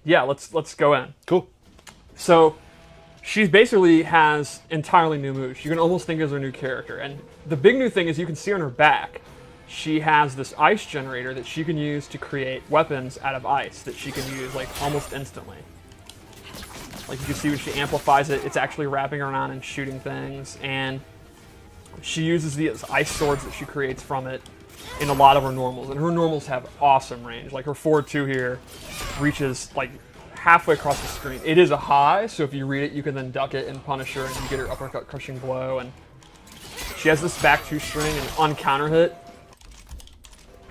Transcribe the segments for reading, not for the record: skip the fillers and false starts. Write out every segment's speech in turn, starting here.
Yeah, let's go in. Cool. So she basically has entirely new moves. You can almost think of her new character. And the big new thing is you can see on her back, she has this ice generator that she can use to create weapons out of ice that she can use like almost instantly. Like you can see when she amplifies it, it's actually wrapping around and shooting things. And she uses these ice swords that she creates from it in a lot of her normals. And her normals have awesome range. Like her forward 2 here reaches like halfway across the screen. It is a high, so if you read it, you can then duck it and punish her, and you get her uppercut crushing blow. And she has this back 2 string, and on counter hit,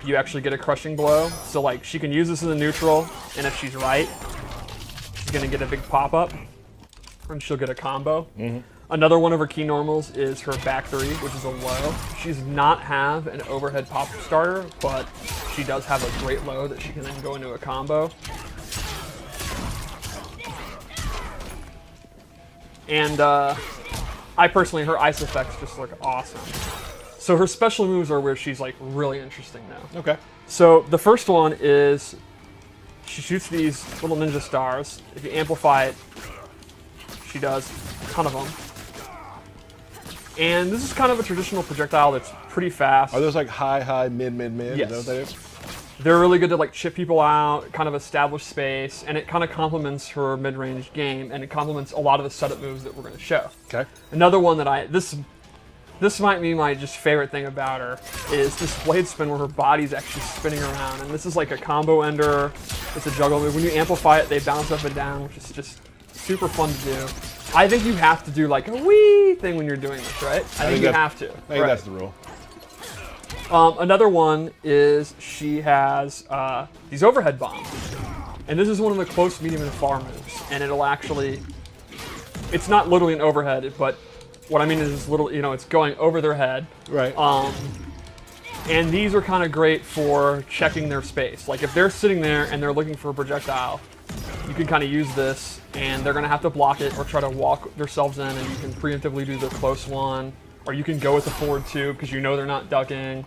you actually get a crushing blow. So like she can use this in the neutral, and if she's right, she's gonna get a big pop up, and she'll get a combo. Another one of her key normals is her back 3, which is a low. She does not have an overhead pop starter, but she does have a great low that she can then go into a combo. And I personally, her ice effects just look awesome. So her special moves are where she's like really interesting now. Okay. So the first one is she shoots these little ninja stars. If you amplify it, she does a ton of them. And this is kind of a traditional projectile that's pretty fast. Are those like high, mid? Yes. Is that what that is? They're really good to like chip people out, kind of establish space, and it kind of complements her mid-range game, and it complements a lot of the setup moves that we're going to show. Okay. Another one that this might be my just favorite thing about her is this blade spin where her body's actually spinning around, and this is like a combo ender. It's a juggle move. When you amplify it, they bounce up and down, which is just super fun to do. I think you have to do like a wee thing when you're doing this, right? I think you have to. I think that's the rule. Another one is she has these overhead bombs. And this is one of the close, medium, and far moves. And it'll actually, it's not literally an overhead, but what I mean is it's going over their head. Right. And these are kind of great for checking their space. Like if they're sitting there and they're looking for a projectile, you can kind of use this and they're going to have to block it or try to walk themselves in, and you can preemptively do the close one. Or you can go with the forward 2 because you know they're not ducking.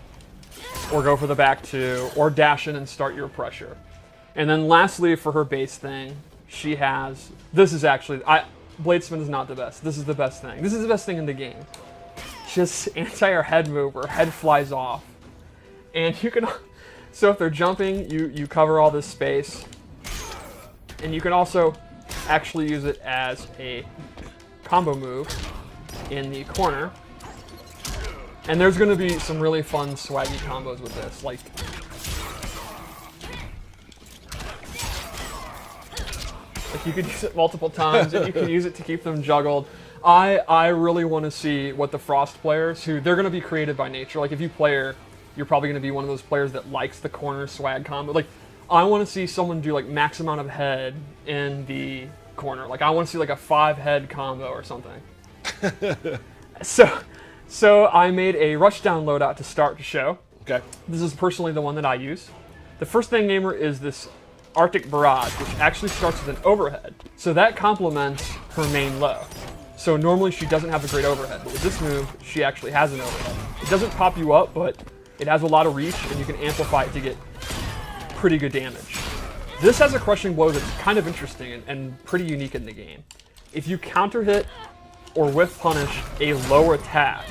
Or go for the back 2, or dash in and start your pressure. And then lastly, for her base thing, she has, this is actually, blade spin is not the best. This is the best thing. This is the best thing in the game. She has anti-air head move, where head flies off. And you can, so if they're jumping, you cover all this space. And you can also actually use it as a combo move in the corner. And there's going to be some really fun swaggy combos with this. Like you could use it multiple times, and you can use it to keep them juggled. I really want to see what the Frost players, who they're going to be creative by nature. Like if you play her, you're probably going to be one of those players that likes the corner swag combo. Like I want to see someone do like max amount of head in the corner. Like I want to see like a 5 head combo or something. So I made a rushdown loadout to start the show. Okay. This is personally the one that I use. The first thing gamer is this Arctic Barrage, which actually starts with an overhead. So that complements her main low. So normally she doesn't have a great overhead, but with this move, she actually has an overhead. It doesn't pop you up, but it has a lot of reach, and you can amplify it to get pretty good damage. This has a crushing blow that's kind of interesting and pretty unique in the game. If you counter hit or whiff punish a low attack,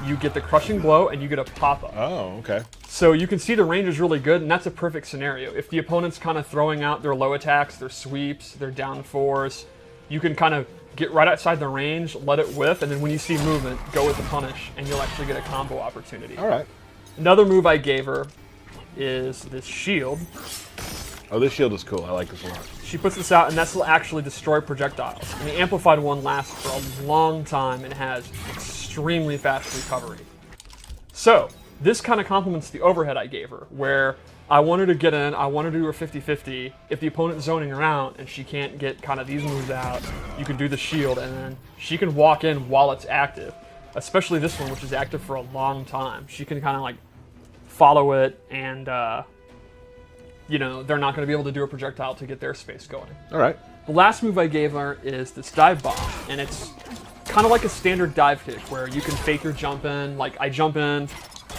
you get the crushing blow and you get a pop-up. Oh, okay. So you can see the range is really good, and that's a perfect scenario. If the opponent's kind of throwing out their low attacks, their sweeps, their down 4s, you can kind of get right outside the range, let it whiff, and then when you see movement, go with the punish, and you'll actually get a combo opportunity. All right. Another move I gave her is this shield. Oh, this shield is cool. I like this a lot. She puts this out, and this will actually destroy projectiles. And the amplified one lasts for a long time and has extremely fast recovery. So this kind of complements the overhead I gave her, where I want her to get in, I want her to do her 50-50. If the opponent's zoning her out and she can't get kind of these moves out, you can do the shield, and then she can walk in while it's active. Especially this one, which is active for a long time. She can kind of like follow it, and they're not going to be able to do a projectile to get their space going. All right. The last move I gave her is this dive bomb, and it's kind of like a standard dive kick where you can fake your jump in. Like I jump in,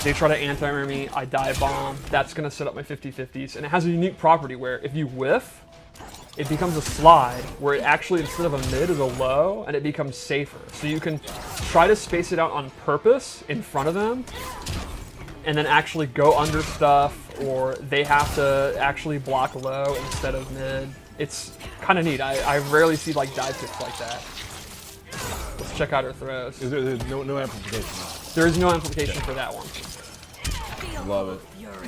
they try to anti-air me, I dive bomb. That's going to set up my 50-50s, and it has a unique property where if you whiff, it becomes a slide where it actually, instead of a mid, is a low, and it becomes safer. So you can try to space it out on purpose in front of them, and then actually go under stuff, or they have to actually block low instead of mid. It's kind of neat. I rarely see like dive kicks like that. Let's check out her throws. Is there's no amplification? There is no amplification for that one. Love it.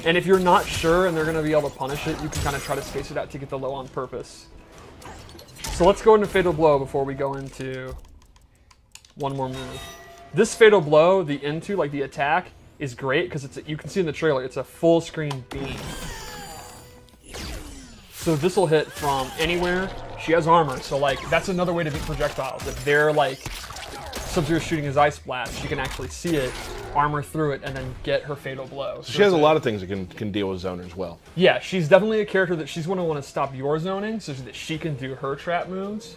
And if you're not sure and they're going to be able to punish it, you can kind of try to space it out to get the low on purpose. So let's go into Fatal Blow before we go into one more move. This Fatal Blow, the into, like the attack, is great because you can see in the trailer, it's a full screen beam. So this will hit from anywhere. She has armor, so like that's another way to beat projectiles. If they're like Sub-Zero shooting his Ice Blast, she can actually see it, armor through it, and then get her Fatal Blow. So she has a lot of things that can deal with zoners well. Yeah, she's definitely a character that she's going to want to stop your zoning so that she can do her trap moves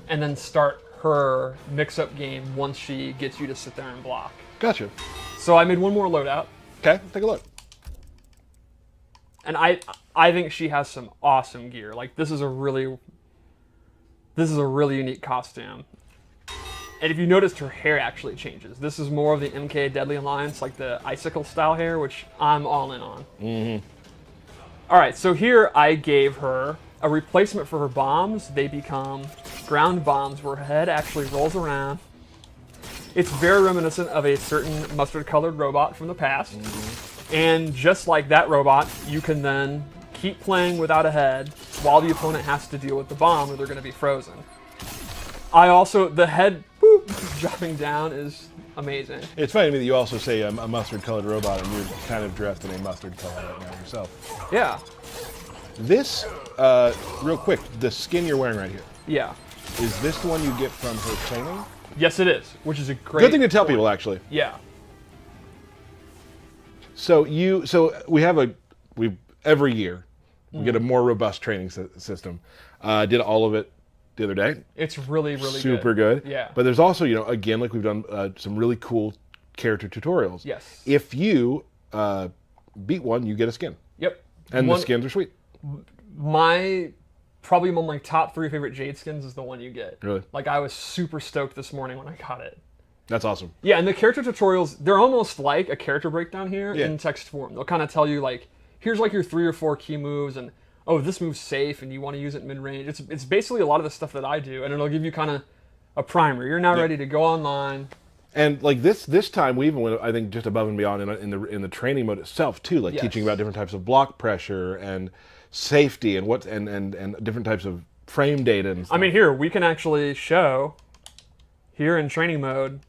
and then start her mix-up game once she gets you to sit there and block. Gotcha. So I made one more loadout. Okay, let's take a look. And I think she has some awesome gear. Like this is a really unique costume. And if you noticed, her hair actually changes. This is more of the MK Deadly Alliance, like the icicle style hair, which I'm all in on. Mm-hmm. All right, so here I gave her a replacement for her bombs. They become ground bombs where her head actually rolls around. It's very reminiscent of a certain mustard-colored robot from the past. Mm-hmm. And just like that robot, you can then keep playing without a head while the opponent has to deal with the bomb or they're going to be frozen. The head dropping down is amazing. It's funny to me that you also say a mustard-colored robot, and you're kind of dressed in a mustard color right now yourself. Yeah. This, real quick, the skin you're wearing right here. Yeah. Is this the one you get from her training? Yes, it is, which is a great Good thing to tell people, actually. Yeah. So every year we get a more robust training system. Did all of it the other day. It's really super good. Yeah. But there's also, again, like we've done some really cool character tutorials. Yes. If you beat one, you get a skin. Yep. And the skins are sweet. Probably one of my top 3 favorite Jade skins is the one you get. Really? Like I was super stoked this morning when I got it. That's awesome. Yeah, and the character tutorials, they're almost like a character breakdown here in text form. They'll kind of tell you like, here's like your 3 or 4 key moves, and oh, this move's safe and you want to use it mid-range. It's basically a lot of the stuff that I do, and it'll give you kind of a primer. You're now ready to go online. And like this time, we even went, I think, just above and beyond in the training mode itself too, like teaching about different types of block pressure and safety and and different types of frame data and stuff. I mean, here we can actually show here in training mode.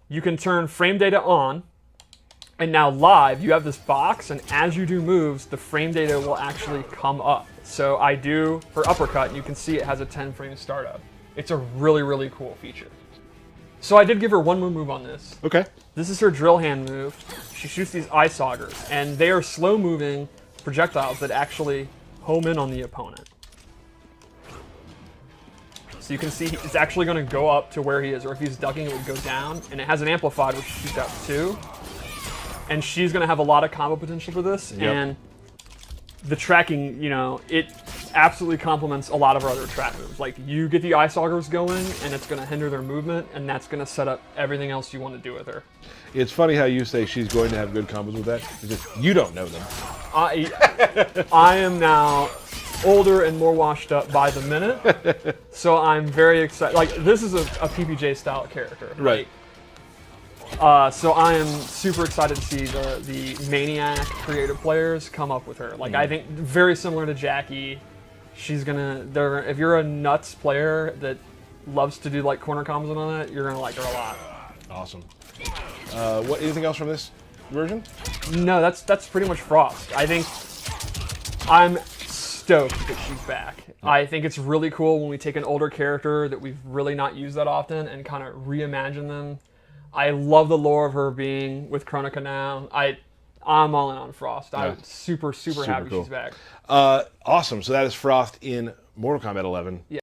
You can turn frame data on, and now live, you have this box, and as you do moves, the frame data will actually come up. So I do her uppercut, and you can see it has a 10-frame startup. It's a really cool feature. So I did give her one more move on this. Okay. This is her drill hand move. She shoots these eye augers, and they are slow-moving projectiles that actually home in on the opponent. So you can see it's actually going to go up to where he is, or if he's ducking, it would go down. And it has an amplified, which shoots out 2. And she's going to have a lot of combo potential for this. Yep. And the tracking, it absolutely complements a lot of our other trap moves. Like, you get the ice augers going, and it's going to hinder their movement, and that's going to set up everything else you want to do with her. It's funny how you say she's going to have good combos with that. It's just, you don't know them. I am now older and more washed up by the minute, so I'm very excited. Like, this is a PPJ style character, right? So I am super excited to see the Maniac creative players come up with her. Like, I think very similar to Jackie, she's gonna. If you're a nuts player that loves to do like corner combos and all that, you're gonna like her a lot. Awesome. Anything else from this version? No, that's pretty much Frost. I think I'm stoked that she's back. I think it's really cool when we take an older character that we've really not used that often and kind of reimagine them. I love the lore of her being with Chronica now. I'm all in on Frost. I'm super happy cool. she's back. Awesome. So that is Frost in Mortal Kombat 11. Yeah.